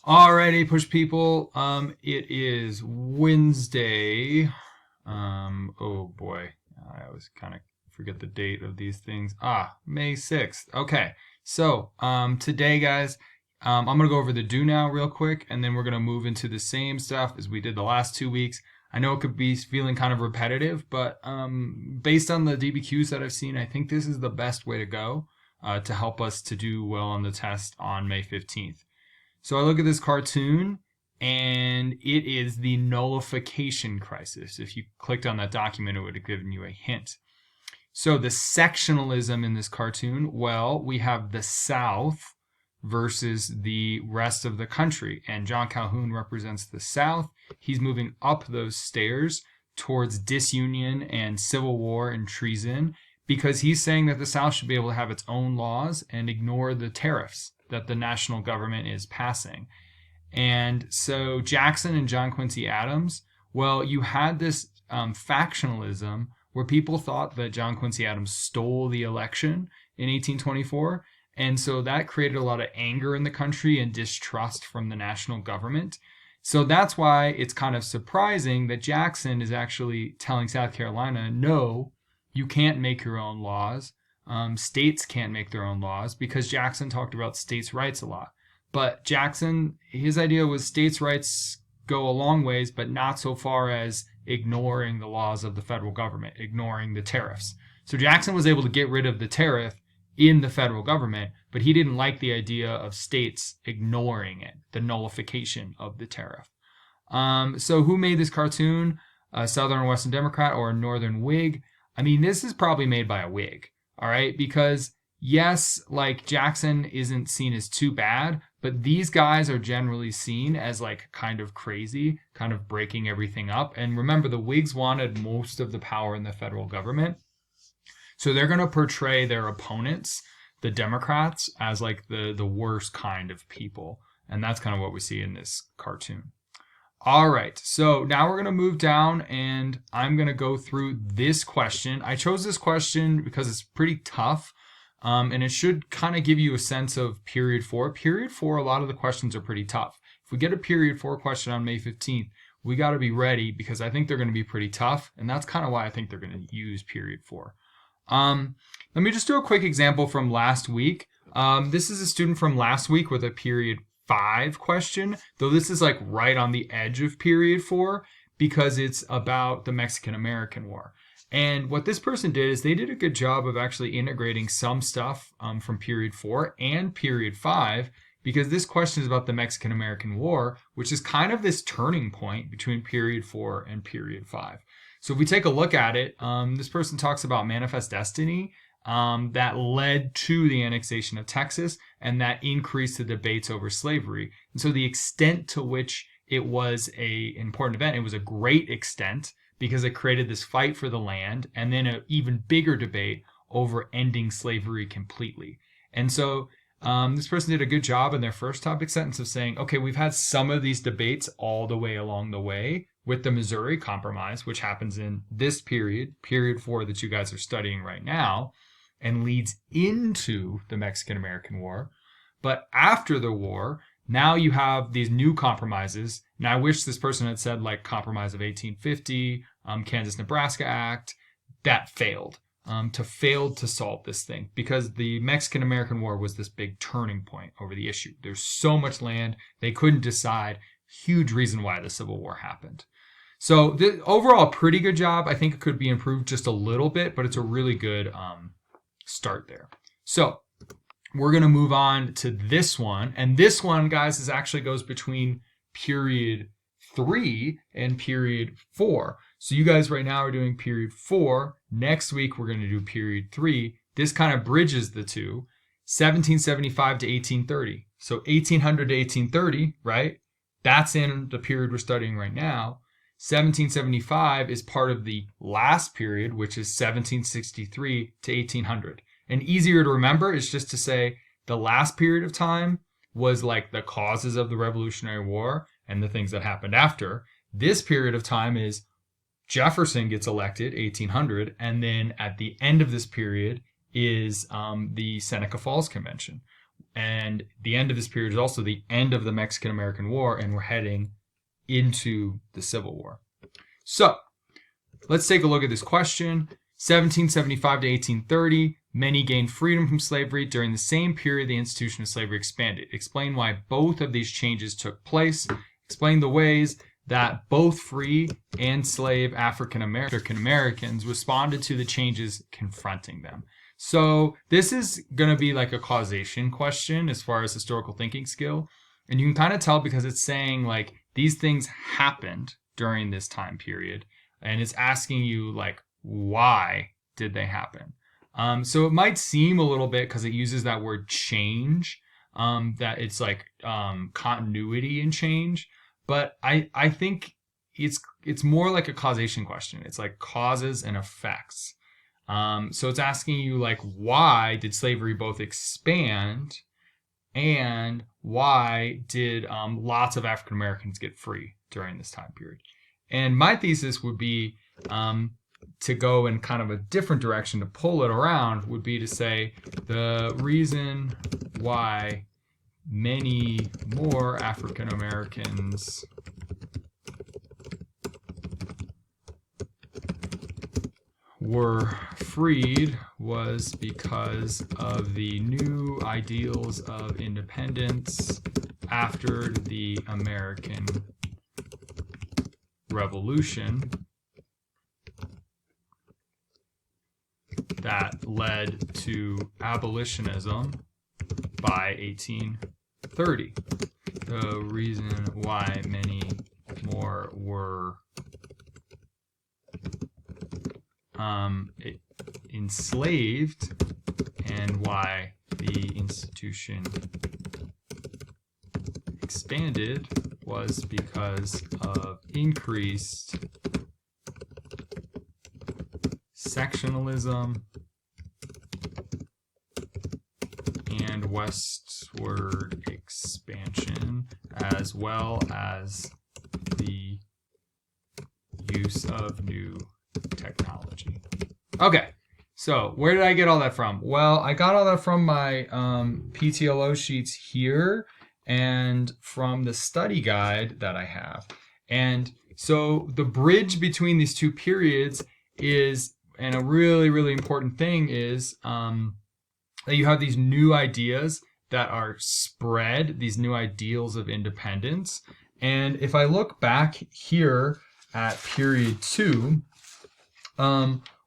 Alrighty, push people. It is Wednesday. Oh boy, I always kind of forget the date of these things. May 6th. Okay, so today, guys, I'm gonna go over the do now real quick, and then we're gonna move into the same stuff as we did the last 2 weeks. I know it could be feeling kind of repetitive, but based on the DBQs that I've seen, I think this is the best way to go to help us to do well on the test on May 15th. So I look at this cartoon, and it is the nullification crisis. If you clicked on that document, it would have given you a hint. So the sectionalism in this cartoon, well, we have the South versus the rest of the country. And John Calhoun represents the South. He's moving up those stairs towards disunion and civil war and treason because he's saying that the South should be able to have its own laws and ignore the tariffs that the national government is passing. And so Jackson and John Quincy Adams, well, you had this factionalism where people thought that John Quincy Adams stole the election in 1824. And so that created a lot of anger in the country and distrust from the national government. So that's why it's kind of surprising that Jackson is actually telling South Carolina, no, you can't make your own laws. States can't make their own laws because Jackson talked about states' rights a lot. But Jackson, his idea was states' rights go a long ways, but not so far as ignoring the laws of the federal government, ignoring the tariffs. So Jackson was able to get rid of the tariff in the federal government, but he didn't like the idea of states ignoring it, the nullification of the tariff. So who made this cartoon? A Southern or Western Democrat or a Northern Whig? I mean, this is probably made by a Whig, all right? Because yes, like Jackson isn't seen as too bad, but these guys are generally seen as like kind of crazy, kind of breaking everything up. And remember, the Whigs wanted most of the power in the federal government. So they're going to portray their opponents, the Democrats, as like the worst kind of people. And that's kind of what we see in this cartoon. All right, so now we're going to move down and I'm going to go through this question. I chose this question because it's pretty tough, and it should kind of give you a sense of period 4. Period 4, a lot of the questions are pretty tough. If we get a period 4 question on May 15th, we got to be ready because I think they're going to be pretty tough, and that's kind of why I think they're going to use period 4. Let me just do a quick example from last week. This is a student from last week with a period 5 question, though this is like right on the edge of period 4 because it's about the Mexican-American War. And what this person did is they did a good job of actually integrating some stuff from period 4 and period 5 because this question is about the Mexican-American War, which is kind of this turning point between period 4 and period 5. So if we take a look at it, this person talks about manifest destiny that led to the annexation of Texas and that increased the debates over slavery. And so the extent to which it was an important event, it was a great extent because it created this fight for the land and then an even bigger debate over ending slavery completely. And so this person did a good job in their first topic sentence of saying, okay, we've had some of these debates all the way along the way with the Missouri Compromise, which happens in this period 4 that you guys are studying right now, and leads into the Mexican-American War. But after the war, now you have these new compromises. Now I wish this person had said like Compromise of 1850, Kansas-Nebraska Act, that failed. Failed to solve this thing because the Mexican-American War was this big turning point over the issue. There's so much land, they couldn't decide. Huge reason why the Civil War happened. So overall, pretty good job. I think it could be improved just a little bit, but it's a really good start there. So we're going to move on to this one. And this one, guys, is actually goes between period 3 and period 4. So you guys right now are doing period 4. Next week, we're going to do period 3. This kind of bridges the two, 1775 to 1830. So 1800 to 1830, right? That's in the period we're studying right now. 1775 is part of the last period, which is 1763 to 1800. And easier to remember is just to say the last period of time was like the causes of the Revolutionary War and the things that happened after. This period of time is Jefferson gets elected, 1800, and then at the end of this period is the Seneca Falls Convention. And the end of this period is also the end of the Mexican-American War, and we're heading into the Civil War. So let's take a look at this question. 1775 to 1830, many gained freedom from slavery. During the same period, the institution of slavery expanded. Explain why both of these changes took place. Explain the ways that both free and slave African Americans responded to the changes confronting them. So this is going to be like a causation question as far as historical thinking skill. And you can kind of tell because it's saying like these things happened during this time period. And it's asking you like, why did they happen? So it might seem a little bit, because it uses that word change, that it's like continuity and change. But I think it's more like a causation question. It's like causes and effects. So it's asking you like, why did slavery both expand, and why did lots of African Americans get free during this time period? And my thesis would be to go in kind of a different direction, to pull it around, would be to say the reason why many more African Americans were freed was because of the new ideals of independence after the American Revolution that led to abolitionism by 1830. The reason why many more were enslaved, and why the institution expanded, was because of increased sectionalism and westward expansion, as well as the use of new technology. Okay, so where did I get all that from? Well, I got all that from my PTLO sheets here and from the study guide that I have. And so the bridge between these two periods is, and a really, really important thing is that you have these new ideas that are spread, these new ideals of independence. And if I look back here at period 2,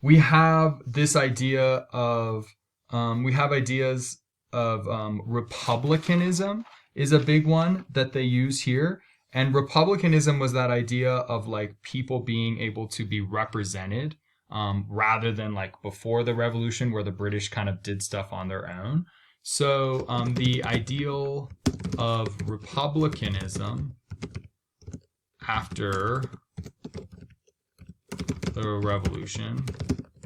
we have this idea of, we have ideas of republicanism is a big one that they use here. And republicanism was that idea of like people being able to be represented, rather than like before the revolution where the British kind of did stuff on their own. So the ideal of republicanism after the revolution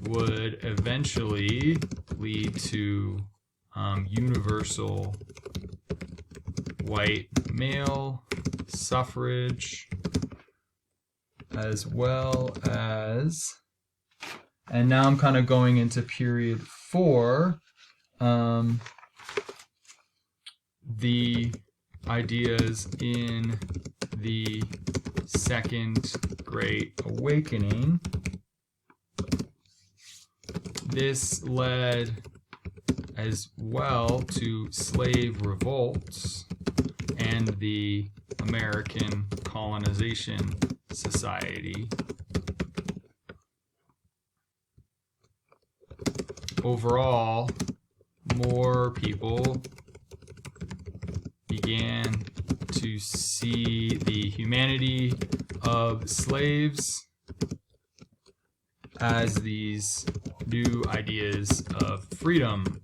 would eventually lead to universal white male suffrage, as well as, and now I'm kind of going into period 4, the ideas in the Second Great Awakening. This led as well to slave revolts and the American Colonization Society. Overall, more people began to see the humanity of slaves as these new ideas of freedom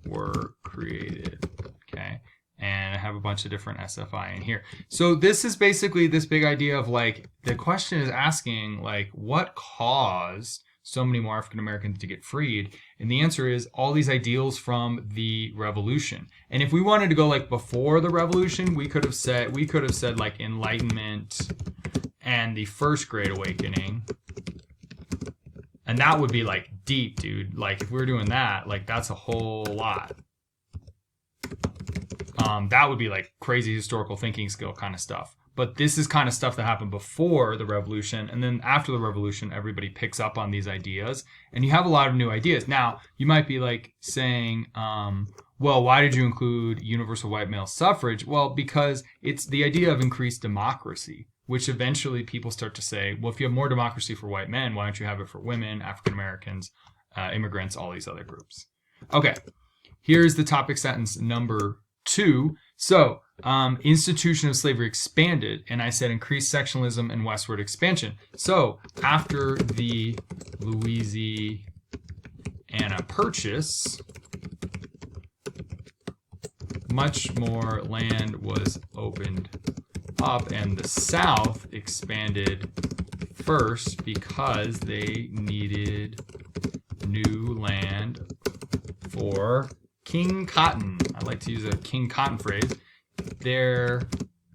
were created. Okay, and I have a bunch of different SFI in here. So this is basically this big idea of like, the question is asking like, what caused so many more African Americans to get freed? And the answer is all these ideals from the revolution. And if we wanted to go like before the revolution, we could have said like Enlightenment and the First Great Awakening. And that would be like deep, dude. Like if we were doing that, like that's a whole lot. That would be like crazy historical thinking skill kind of stuff. But this is kind of stuff that happened before the revolution. And then after the revolution, everybody picks up on these ideas. And you have a lot of new ideas. Now, you might be like saying, well, why did you include universal white male suffrage? Well, because it's the idea of increased democracy, which eventually people start to say, well, if you have more democracy for white men, why don't you have it for women, African Americans, immigrants, all these other groups? Okay, here's the topic sentence number 2. So, institution of slavery expanded, and I said increased sectionalism and westward expansion. So, after the Louisiana Purchase, much more land was opened up, and the South expanded first because they needed new land for King Cotton. I like to use a King Cotton phrase. There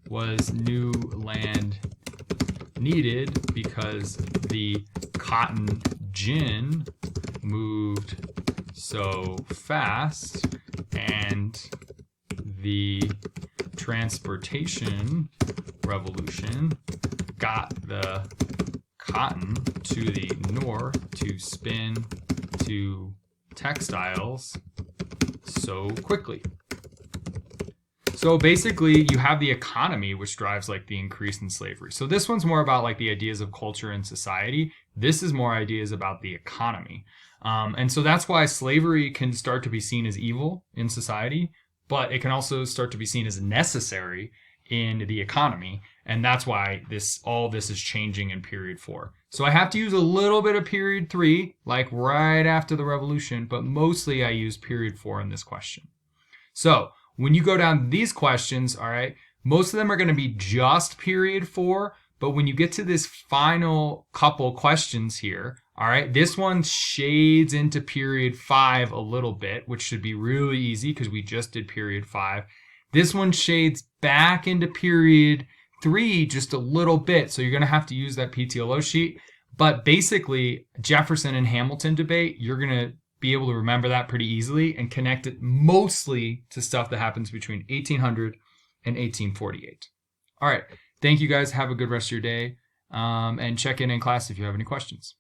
was new land needed because the cotton gin moved so fast, and the transportation revolution got the cotton to the north to spin to textiles so quickly. So basically, you have the economy, which drives like the increase in slavery. So this one's more about like the ideas of culture and society. This is more ideas about the economy. And so that's why slavery can start to be seen as evil in society, but it can also start to be seen as necessary in the economy. And that's why all this is changing in period 4. So I have to use a little bit of period 3, like right after the revolution, but mostly I use period 4 in this question. So when you go down these questions, all right, most of them are going to be just period 4, but when you get to this final couple questions here, all right, this one shades into period 5 a little bit, which should be really easy because we just did period 5. This one shades back into period 3 just a little bit, so you're going to have to use that PTLO sheet. But basically, Jefferson and Hamilton debate, you're going to be able to remember that pretty easily and connect it mostly to stuff that happens between 1800 and 1848. All right. Thank you guys. Have a good rest of your day. And check in class if you have any questions.